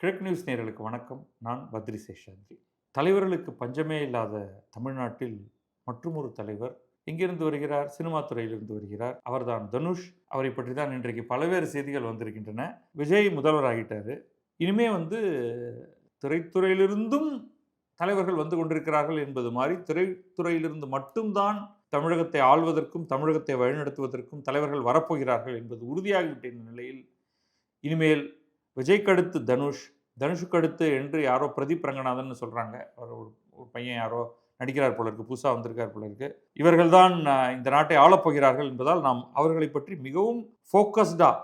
கிழக்கு நியூஸ் நேயர்களுக்கு வணக்கம். நான் பத்ரி சேஷாத்ரி. தலைவர்களுக்கு பஞ்சமே இல்லாத தமிழ்நாட்டில் மற்றுமொரு தலைவர் எங்கிருந்து வருகிறார்? சினிமா துறையிலிருந்து வருகிறார். அவர்தான் தனுஷ். அவரை பற்றி தான் இன்றைக்கு பல்வேறு செய்திகள் வந்திருக்கின்றன. விஜய் முதல்வர் ஆகிட்டாரு. இனிமே திரைத்துறையிலிருந்தும் தலைவர்கள் வந்து கொண்டிருக்கிறார்கள் என்பது மாதிரி திரைத்துறையிலிருந்து மட்டும்தான் தமிழகத்தை ஆள்வதற்கும் தமிழகத்தை வழிநடத்துவதற்கும் தலைவர்கள் வரப்போகிறார்கள் என்பது உறுதியாகிவிட்ட இந்த நிலையில் இனிமேல் விஜய்க்கு அடுத்து தனுஷுக்கு அடுத்து என்று யாரோ பிரதீப் ரங்கநாதன் சொல்கிறாங்க. அவர் ஒரு பையன் யாரோ நடிக்கிறார் போல இருக்கு, புதுசாக வந்திருக்கார் போல இருக்கு. இவர்கள்தான் இந்த நாட்டை ஆளப்போகிறார்கள் என்பதால் நாம் அவர்களை பற்றி மிகவும் ஃபோக்கஸ்டாக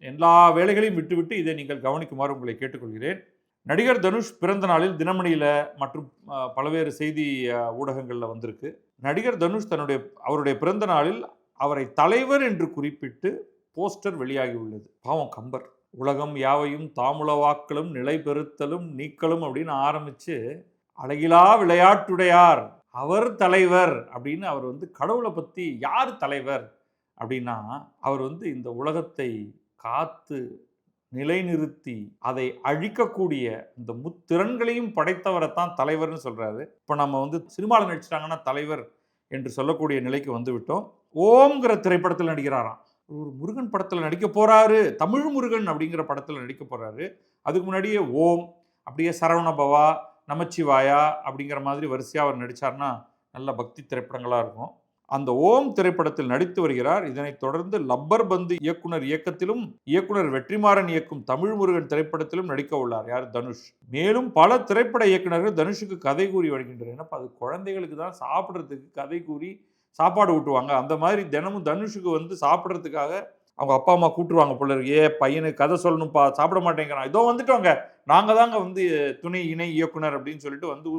எல்லா வேலைகளையும் விட்டுவிட்டு இதை நீங்கள் கவனிக்குமாறு உங்களை கேட்டுக்கொள்கிறேன். நடிகர் தனுஷ் பிறந்த நாளில் தினமணியில் மற்றும் பல்வேறு செய்தி ஊடகங்களில் வந்திருக்கு. நடிகர் தனுஷ் அவருடைய பிறந்த நாளில் அவரை தலைவர் என்று குறிப்பிட்டு போஸ்டர் வெளியாகி உள்ளது. பாவம் கம்பர். உலகம் யாவையும் தாமுளவாக்களும் நிலை பெறுத்தலும் நீக்கலும் அப்படின்னு ஆரம்பித்து அழகிலா விளையாட்டுடையார் அவர் தலைவர் அப்படின்னு அவர் கடவுளை பற்றி யார் தலைவர் அப்படின்னா அவர் இந்த உலகத்தை காத்து நிலைநிறுத்தி அதை அழிக்கக்கூடிய இந்த முத்திறன்களையும் படைத்தவரைத்தான் தலைவர்னு சொல்கிறாரு. இப்போ நம்ம சினிமாவில் நடிச்சிட்டாங்கன்னா தலைவர் என்று சொல்லக்கூடிய நிலைக்கு வந்துவிட்டோம். ஓம்ங்கிற திரைப்படத்தில் நடிக்கிறாராம். ஒரு முருகன் படத்தில் நடிக்க போகிறாரு, தமிழ் முருகன் அப்படிங்கிற படத்தில் நடிக்க போகிறாரு. அதுக்கு முன்னாடியே ஓம், அப்படியே சரவணபவா, நமச்சிவாயா அப்படிங்கிற மாதிரி வரிசையாக அவர் நடித்தார்னா நல்ல பக்தி திரைப்படங்களாக இருக்கும். அந்த ஓம் திரைப்படத்தில் நடித்து வருகிறார். இதனைத் தொடர்ந்து லப்பர் பந்து இயக்குனர் இயக்கத்திலும் இயக்குனர் வெற்றிமாறன் இயக்கும் தமிழ் முருகன் திரைப்படத்திலும் நடிக்க உள்ளார். யார்? தனுஷ். மேலும் பல திரைப்பட இயக்குநர்கள் தனுஷுக்கு கதை கூறி வருகின்றனர். ஏன்னா அது குழந்தைகளுக்கு தான் சாப்பிட்றதுக்கு கதை கூறி சாப்பாடு ஊட்டுவாங்க. அந்த மாதிரி தினமும் தனுஷுக்கு சாப்பிட்றதுக்காக அவங்க அப்பா அம்மா கூட்டுருவாங்க போல இருக்கு. பையனுக்கு கதை சொல்லணும்ப்பா, சாப்பிட மாட்டேங்கிறான், இதோ வந்துட்டோங்க, நாங்கள் தாங்க துணை இணை இயக்குனர் அப்படின்னு சொல்லிட்டு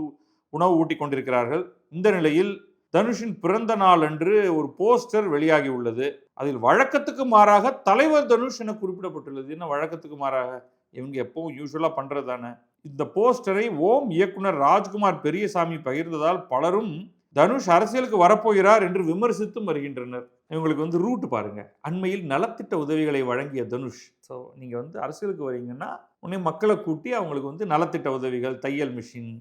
உணவு ஊட்டி கொண்டிருக்கிறார்கள். இந்த நிலையில் தனுஷின் பிறந்த நாள் அன்று ஒரு போஸ்டர் வெளியாகி உள்ளது. அதில் வழக்கத்துக்கு மாறாக தலைவர் தனுஷ் என குறிப்பிடப்பட்டுள்ளது. என்ன வழக்கத்துக்கு மாறாக? இவங்க எப்பவும் யூஸ்வலாக பண்ணுறது தானே. இந்த போஸ்டரை ஓம் இயக்குனர் ராஜ்குமார் பெரியசாமி பகிர்ந்ததால் பலரும் தனுஷ் அரசியலுக்கு வரப்போகிறார் என்று விமர்சித்தும் வருகின்றனர். இவங்களுக்கு ரூட் பாருங்க. அண்மையில் நலத்திட்ட உதவிகளை வழங்கிய தனுஷ். ஸோ நீங்கள் அரசியலுக்கு வரீங்கன்னா உடனே மக்களை கூட்டி அவங்களுக்கு நலத்திட்ட உதவிகள், தையல் மிஷின்,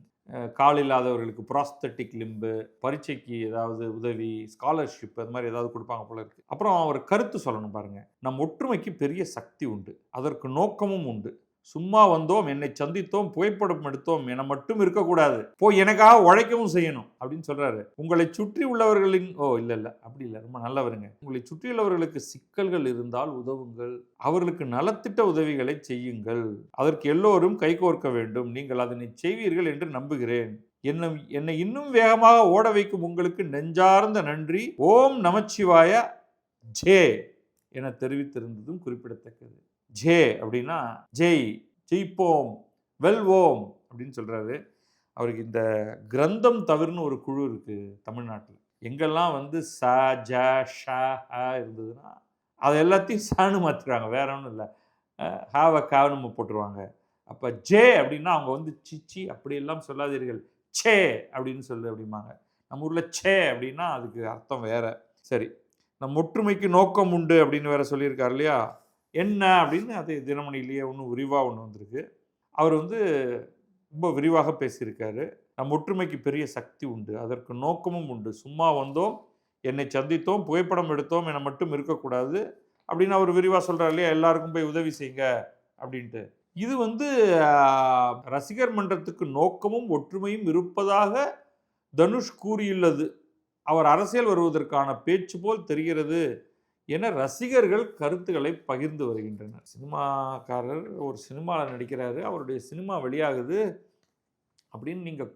கால் இல்லாதவர்களுக்கு ப்ராஸ்தட்டிக் லிம்பு, பரீட்சைக்கு ஏதாவது உதவி, ஸ்காலர்ஷிப், அது மாதிரி ஏதாவது கொடுப்பாங்க போல இருக்கு. அப்புறம் அவர் கருத்து சொல்லணும் பாருங்க. நம் ஒற்றுமைக்கு பெரிய சக்தி உண்டு, அதற்கு நோக்கமும் உண்டு. சும்மா வந்தோம், என்னை சந்தித்தோம், புகைப்படம் எடுத்தோம் என மட்டும் இருக்கக்கூடாது, போய் எனக்காக உழைக்கவும் செய்யணும் அப்படின்னு சொல்றாரு. உங்களை சுற்றி உள்ளவர்களின் இல்ல அப்படி இல்லை, ரொம்ப நல்லவருங்க. உங்களை சுற்றியுள்ளவர்களுக்கு சிக்கல்கள் இருந்தால் உதவுங்கள், அவர்களுக்கு நலத்திட்ட உதவிகளை செய்யுங்கள், அதற்கு எல்லோரும் கைகோர்க்க வேண்டும், நீங்கள் அதனை செய்வீர்கள் என்று நம்புகிறேன். என்னை இன்னும் வேகமாக ஓட வைக்கும் உங்களுக்கு நெஞ்சார்ந்த நன்றி. ஓம் நமச்சிவாய ஜே என தெரிவித்திருந்ததும் குறிப்பிடத்தக்கது. ஜே அப்படின்னா ஜெயிப்போம், வெல்வோம் அப்படின்னு சொல்றாரு. அவருக்கு இந்த கிரந்தம் தவிர்னு ஒரு குழு இருக்கு தமிழ்நாட்டில். எங்கெல்லாம் ச ஜ ஷ ஹ இருந்ததுன்னா அதை எல்லாத்தையும் சான்னு மாற்றிடுவாங்க. வேற ஒன்றும் இல்லை, ஹாவ காவனு போட்டுருவாங்க. அப்போ ஜே அப்படின்னா அவங்க சிச்சி அப்படியெல்லாம் சொல்லாதீர்கள், சே அப்படின்னு சொல்லு அப்படிம்பாங்க. நம்ம ஊரில் சே அப்படின்னா அதுக்கு அர்த்தம் வேற. சரி, நம் ஒற்றுமைக்கு நோக்கம் உண்டு அப்படின்னு வேற சொல்லியிருக்காரு இல்லையா. என்ன அப்படின்னு அது தினமணிலேயே விரிவாக வந்திருக்கு. அவர் ரொம்ப விரிவாக பேசியிருக்காரு. நம் ஒற்றுமைக்கு பெரிய சக்தி உண்டு, அதற்கு நோக்கமும் உண்டு. சும்மா வந்தோம், என்னை சந்தித்தோம், புகைப்படம் எடுத்தோம் என மட்டும் இருக்கக்கூடாது அப்படின்னு அவர் விரிவாக சொல்கிறார் இல்லையா. எல்லாருக்கும் போய் உதவி செய்யுங்க அப்படின்ட்டு. இது ரசிகர் மன்றத்துக்கு நோக்கமும் ஒற்றுமையும் இருப்பதாக தனுஷ் கூறியுள்ளது அவர் அரசியல் வருவதற்கான பேச்சு போல் தெரிகிறது என ரசிகர்கள் கருத்துக்களை பகிர்ந்து வருகின்றனர். சினிமாக்காரர் ஒரு சினிமாவில் நடிக்கிறாரு, அவருடைய சினிமா வெளியாகுது அப்படின்னு நீங்கள்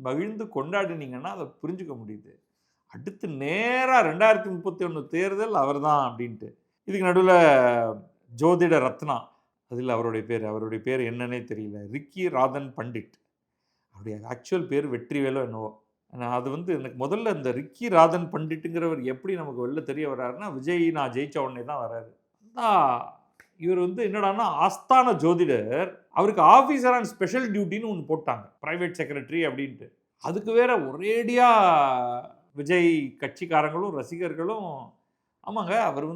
மகிழ்ந்து கொண்டாடினீங்கன்னா அதை புரிஞ்சுக்க முடியுது. அடுத்து நேராக 2031 தேர்தல் அவர் தான் அப்படின்ட்டு. இதுக்கு நடுவில் ஜோதிட ரத்னா, அதில் அவருடைய பேர் என்னன்னே தெரியல, ரிக்கி ராதன் பண்டிட். அவருடைய ஆக்சுவல் பேர் வெற்றிவேலோ என்னவோ. அது எனக்கு முதல்ல இந்த ரிக்கி ராதன் பண்டிட்டுங்கிறவர் எப்படி நமக்கு வெளில தெரிய வர்றாருன்னா, விஜய் நான் ஜெயிச்ச உடனே தான் வர்றாரு. இவர் என்னடான்னா ஆஸ்தான ஜோதிடர், அவருக்கு ஆஃபீஸர் ஆன் ஸ்பெஷல் டியூட்டின்னு ஒன்று போட்டாங்க, ப்ரைவேட் செக்ரட்டரி அப்படின்ட்டு. அதுக்கு வேற ஒரேடியாக விஜய் கட்சிக்காரங்களும் ரசிகர்களும், ஆமாங்க அவர்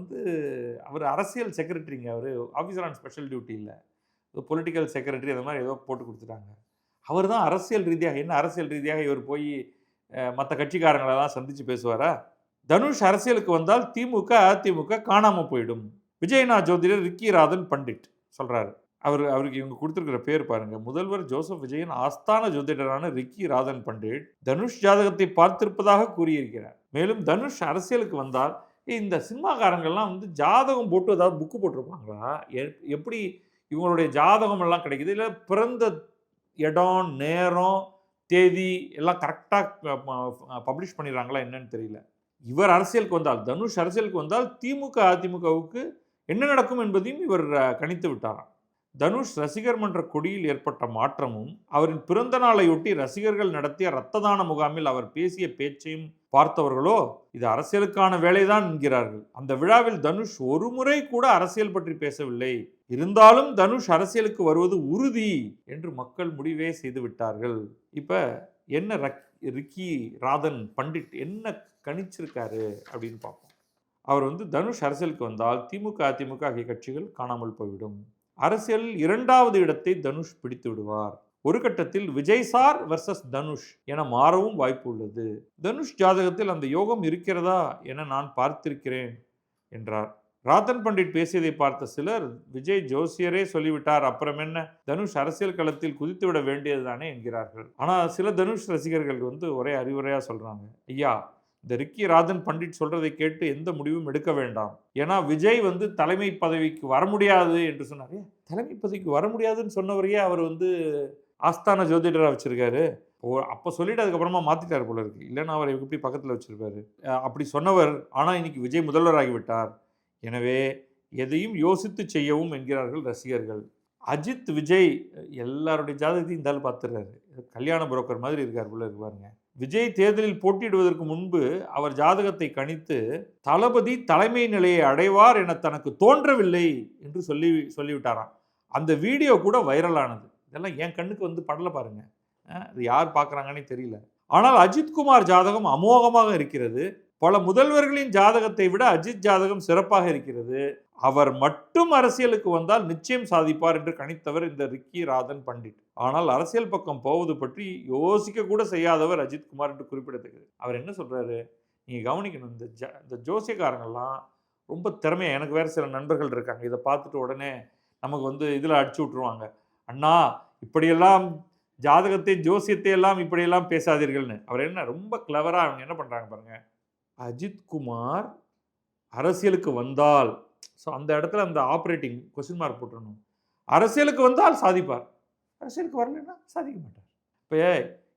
அவர் அரசியல் செக்ரட்டரிங்க, அவர் ஆஃபீஸர் ஆன் ஸ்பெஷல் டியூட்டி இல்லை, பொலிட்டிக்கல் செக்ரட்டரி அந்த மாதிரி ஏதோ போட்டு கொடுத்துட்டாங்க. அவர் தான் அரசியல் ரீதியாக என்ன அரசியல் ரீதியாக இவர் போய் மற்ற கட்சிக்காரங்களெல்லாம் சந்தித்து பேசுவாரா? தனுஷ் அரசியலுக்கு வந்தால் திமுக, அதிமுக காணாம போயிடும். விஜயனா ஜோதிடர் ரிக்கி ராதன் பண்டிட் சொல்றாரு. அவருக்கு இவங்க கொடுத்துருக்கிற பேர் பாருங்க. முதல்வர் ஜோசப் விஜயின் ஆஸ்தான ஜோதிடரான ரிக்கி ராதன் பண்டிட் தனுஷ் ஜாதகத்தை பார்த்திருப்பதாக கூறியிருக்கிறார். மேலும் தனுஷ் அரசியலுக்கு வந்தால் இந்த சினிமாக்காரங்கள்லாம் வந்து ஜாதகம் போட்டு ஏதாவது புக்கு போட்டிருப்பாங்களா? எப்படி இவங்களுடைய ஜாதகம் எல்லாம் கிடைக்குது? இல்லை பிறந்த இடம், நேரம், தேதி எல்லாம் கரெக்டாக பப்ளிஷ் பண்ணிடுறாங்களா என்னன்னு தெரியல. இவர் அரசியலுக்கு வந்தால், தனுஷ் அரசியலுக்கு வந்தால் திமுக, அதிமுகவுக்கு என்ன நடக்கும் என்பதையும் இவர் கணித்து விட்டாராம். தனுஷ் ரசிகர் மன்ற கொடியில் ஏற்பட்ட மாற்றமும் அவரின் பிறந்த நாளையொட்டி ரசிகர்கள் நடத்திய இரத்த தான முகாமில் அவர் பேசிய பேச்சையும் பார்த்தவர்களோ இது அரசியலுக்கான வேலைதான் என்கிறார்கள். அந்த விழாவில் தனுஷ் ஒரு முறை கூட அரசியல் பற்றி பேசவில்லை. இருந்தாலும் தனுஷ் அரசியலுக்கு வருவது உறுதி என்று மக்கள் முடிவே செய்து விட்டார்கள். இப்ப என்ன ரிக்கி ராதன் பண்டிட் என்ன கணிச்சிருக்காரு அப்படின்னு பார்ப்போம். அவர் வந்து தனுஷ் அரசியலுக்கு வந்தால் திமுக, அதிமுக ஆகிய கட்சிகள் காணாமல் போய்விடும். அரசியலில் 2வது இடத்தை தனுஷ் பிடித்து விடுவார். ஒரு கட்டத்தில் விஜய் சார் வர்சஸ் தனுஷ் என மாறவும் வாய்ப்பு உள்ளது. தனுஷ் ஜாதகத்தில் அந்த யோகம் இருக்கிறதா என நான் பார்த்திருக்கிறேன் என்றார். ராதன் பண்டிட் பேசியதை பார்த்த சிலர் விஜய் ஜோசியரே சொல்லிவிட்டார், அப்புறம் என்ன தனுஷ் அரசியல் களத்தில் குதித்து விட வேண்டியதுதானே என்கிறார்கள். ஆனால் சில தனுஷ் ரசிகர்கள் வந்து ஒரே அறிவுரையா சொல்றாங்க, ஐயா இந்த ரிக்கி ராதன் பண்டிட் சொல்றதை கேட்டு எந்த முடிவும் எடுக்க வேண்டாம். ஏன்னா விஜய் வந்து தலைமை பதவிக்கு வர முடியாது என்று சொன்னார். தலைமை பதவிக்கு வர முடியாதுன்னு சொன்னவரையே அவர் வந்து ஆஸ்தான ஜோதிடராக வச்சிருக்காரு. அப்போ சொல்லிட்டு அதுக்கப்புறமா மாற்றிட்டார் போல இருக்கு. இல்லைன்னா அவர் எப்படி பக்கத்தில் வச்சிருப்பாரு. அப்படி சொன்னவர் ஆனால் இன்னைக்கு விஜய் முதல்வராகிவிட்டார். எனவே எதையும் யோசித்து செய்யவும் என்கிறார்கள் ரசிகர்கள். அஜித் விஜய் எல்லாருடைய ஜாதகத்தையும் இருந்தாலும் பார்த்துடுறாரு. கல்யாண புரோக்கர் மாதிரி இருக்கார் போல இருக்கு பாருங்க. விஜய் தேர்தலில் போட்டியிடுவதற்கு முன்பு அவர் ஜாதகத்தை கணித்து தளபதி தலைமை நிலையை அடைவார் என தனக்கு தோன்றவில்லை என்று சொல்லிவிட்டாராம். அந்த வீடியோ கூட வைரலானது. இதெல்லாம் என் கண்ணுக்கு வந்து படல பாருங்க. அது யார் பார்க்குறாங்கன்னே தெரியல. ஆனால் அஜித்குமார் ஜாதகம் அமோகமாக இருக்கிறது. பல முதல்வர்களின் ஜாதகத்தை விட அஜித் ஜாதகம் சிறப்பாக இருக்கிறது. அவர் மட்டும் அரசியலுக்கு வந்தால் நிச்சயம் சாதிப்பார் என்று கணித்தவர் இந்த ரிக்கி ராதன் பண்டிட். ஆனால் அரசியல் பக்கம் போவது பற்றி யோசிக்க கூட செய்யாதவர் அஜித்குமார் என்று குறிப்பிடத்தக்கது. அவர் என்ன சொல்றாரு, நீங்க கவனிக்கணும், இந்த ஜோசியக்காரங்கள்லாம் ரொம்ப திறமையா, எனக்கு வேற சில நண்பர்கள் இருக்காங்க, இதை பார்த்துட்டு உடனே நமக்கு வந்து இதில் அடிச்சு விட்டுருவாங்க, அண்ணா இப்படியெல்லாம் ஜாதகத்தை ஜோசியத்தை எல்லாம் இப்படியெல்லாம் பேசாதீர்கள்னு. அவர் என்ன ரொம்ப கிளவரா அவங்க என்ன பண்றாங்க பாருங்க. அஜித்குமார் அரசியலுக்கு வந்தால், ஸோ அந்த இடத்துல அந்த ஆப்ரேட்டிங் கொஸ்டின் மார்க் போட்டுடணும். அரசியலுக்கு வந்தால் சாதிப்பார், அரசியலுக்கு வரலன்னா சாதிக்க மாட்டார். இப்போ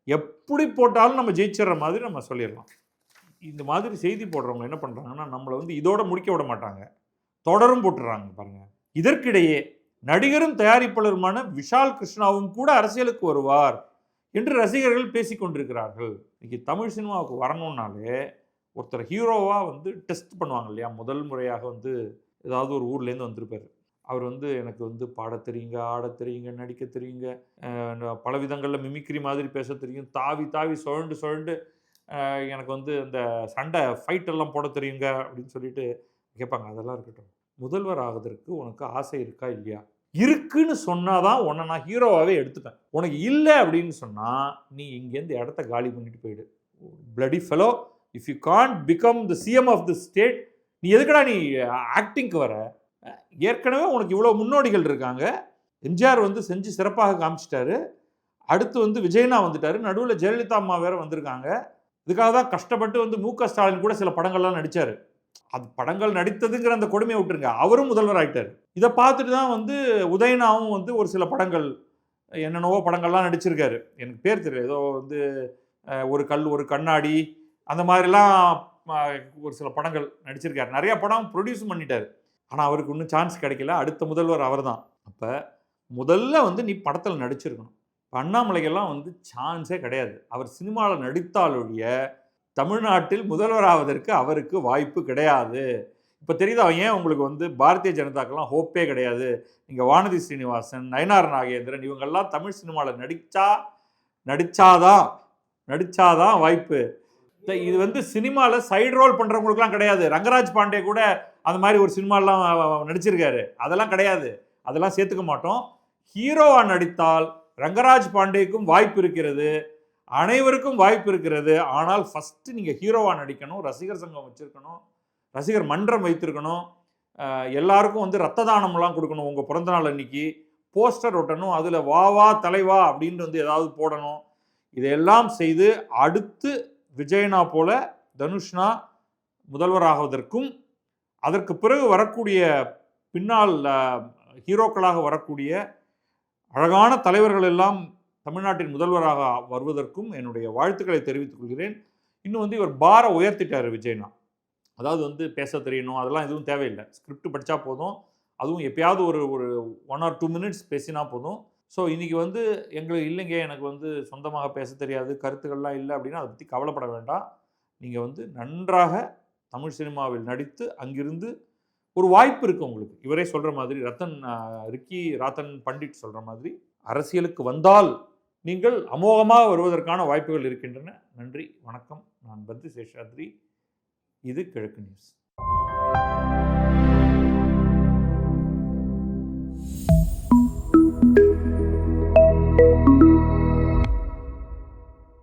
எப்படி போட்டாலும் நம்ம ஜெயிச்சிடுற மாதிரி நம்ம சொல்லிடலாம். இந்த மாதிரி செய்தி போடுறவங்க என்ன பண்ணுறாங்கன்னா நம்மளை வந்து இதோட முடிக்க விட மாட்டாங்க, தொடரும் போட்டுறாங்க பாருங்க. இதற்கிடையே நடிகரும் தயாரிப்பாளருமான விஷால் கிருஷ்ணாவும் கூட அரசியலுக்கு வருவார் என்று ரசிகர்கள் பேசிக்கொண்டிருக்கிறார்கள். இன்னைக்கு தமிழ் சினிமாவுக்கு வரணும்னாலே ஒருத்தர் ஹீரோவாக வந்து டெஸ்ட் பண்ணுவாங்க இல்லையா. முதல் முறையாக வந்து ஏதாவது ஒரு ஊர்லேருந்து வந்திருப்பார். அவர் வந்து எனக்கு வந்து பாட தெரியுங்க, ஆட தெரியுங்க, நடிக்க தெரியுங்க, பல விதங்களில் மிமிக்ரி மாதிரி பேச தெரியும், தாவி தாவி சுழண்டு எனக்கு வந்து அந்த சண்டை ஃபைட்டெல்லாம் போட தெரியுங்க அப்படின்னு சொல்லிட்டு கேட்பாங்க. அதெல்லாம் இருக்கட்டும், முதல்வர் ஆகுவதற்கு உனக்கு ஆசை இருக்கா இல்லையா? இருக்குன்னு சொன்னாதான் உன்னை நான் ஹீரோவாகவே எடுத்துப்பேன். உனக்கு இல்லை அப்படின்னு சொன்னால் நீ இங்கேருந்து இடத்த காலி பண்ணிட்டு போயிடு. Bloody fellow, if you can't become the CM of the state, நீ எதுக்கடா நீ ஆக்டிங்க்கு வர? ஏற்கனவே உனக்கு இவ்வளோ முன்னோடிகள் இருக்காங்க. எம்ஜிஆர் வந்து செஞ்சு சிறப்பாக காமிச்சிட்டாரு. அடுத்து வந்து விஜயனா வந்துட்டாரு. நடுவில் ஜெயலலிதா அம்மா வேற வந்திருக்காங்க. இதுக்காக தான் கஷ்டப்பட்டு வந்து மு.க. ஸ்டாலின் கூட சில படங்கள்லாம் நடித்தார். அது படங்கள் நடித்ததுங்கிற அந்த கொடுமையை விட்டுருங்க, அவரும் முதல்வர் ஆகிட்டார். இதை பார்த்துட்டு தான் வந்து உதயனாவும் வந்து ஒரு சில படங்கள், என்னென்னவோ படங்கள்லாம் நடிச்சிருக்காரு. எனக்கு பேர் தெரியல, ஏதோ வந்து ஒரு கல் ஒரு கண்ணாடி அந்த மாதிரிலாம் ஒரு சில படங்கள் நடிச்சிருக்காரு. நிறைய படம் ப்ரொடியூஸும் பண்ணிட்டார். ஆனால் அவருக்கு இன்னும் சான்ஸ் கிடைக்கல. அடுத்த முதல்வர் அவர் தான். அப்போ முதல்ல வந்து நீ படத்தில் நடிச்சிருக்கணும். இப்போ அண்ணாமலைக்கெல்லாம் வந்து சான்ஸே கிடையாது. அவர் சினிமாவில் நடித்தாலொழிய தமிழ்நாட்டில் முதல்வராவதற்கு அவருக்கு வாய்ப்பு கிடையாது. இப்போ தெரியுதா ஏன் உங்களுக்கு வந்து பாரதிய ஜனதாக்கெல்லாம் ஹோப்பே கிடையாது? நீங்கள் வானதி ஸ்ரீனிவாசன், நயனார் நாகேந்திரன் இவங்கெல்லாம் தமிழ் சினிமாவில் நடித்தாதான் வாய்ப்பு. இது வந்து சினிமாவில் சைடு ரோல் பண்ணுறவங்களுக்குலாம் கிடையாது. ரங்கராஜ் பாண்டே கூட அந்த மாதிரி ஒரு சினிமாலாம் நடிச்சிருக்காரு. அதெல்லாம் கிடையாது, அதெல்லாம் சேர்த்துக்க மாட்டோம். ஹீரோவா நடித்தால் ரங்கராஜ் பாண்டேக்கும் வாய்ப்பு இருக்கிறது, அனைவருக்கும் வாய்ப்பு இருக்கிறது. ஆனால் ஃபர்ஸ்ட் நீங்க ஹீரோவா நடிக்கணும், ரசிகர் சங்கம் வச்சிருக்கணும், ரசிகர் மன்றம் வைத்திருக்கணும், எல்லாருக்கும் வந்து ரத்த தானம்லாம் கொடுக்கணும். உங்க பிறந்த நாள் அன்னைக்கு போஸ்டர் ஒட்டணும், அதுல வா வா தலைவா அப்படின்னு வந்து ஏதாவது போடணும். இதையெல்லாம் செய்து அடுத்து விஜயனா போல தனுஷ்னா முதல்வராகுவதற்கும், அதற்கு பிறகு வரக்கூடிய பின்னால் ஹீரோக்களாக வரக்கூடிய அழகான தலைவர்கள் எல்லாம் தமிழ்நாட்டின் முதல்வராக வருவதற்கும் என்னுடைய வாழ்த்துக்களை தெரிவித்துக் கொள்கிறேன். இன்னும் வந்து இவர் பாரை உயர்த்திட்டார் விஜயனா. அதாவது வந்து பேச தெரியணும், அதெல்லாம் எதுவும் தேவையில்லை. ஸ்கிரிப்ட் படித்தா போதும், அதுவும் எப்பயாவது ஒரு ஒரு 1 or 2 மினிட்ஸ் பேசினா போதும். ஸோ இன்றைக்கி வந்து எங்களுக்கு இல்லைங்க, எனக்கு வந்து சொந்தமாக பேச தெரியாது, கருத்துக்கள்லாம் இல்லை அப்படின்னா அதை பற்றி கவலைப்பட வேண்டாம். நீங்கள் வந்து நன்றாக தமிழ் சினிமாவில் நடித்து அங்கிருந்து ஒரு வாய்ப்பு இருக்குது உங்களுக்கு. இவரே சொல்கிற மாதிரி ரிக்கி ராத்தன் பண்டிட் சொல்கிற மாதிரி அரசியலுக்கு வந்தால் நீங்கள் அமோகமாக வருவதற்கான வாய்ப்புகள் இருக்கின்றன. நன்றி, வணக்கம். நான் பத்ரி சேஷாத்ரி. இது கிழக்கு நியூஸ்.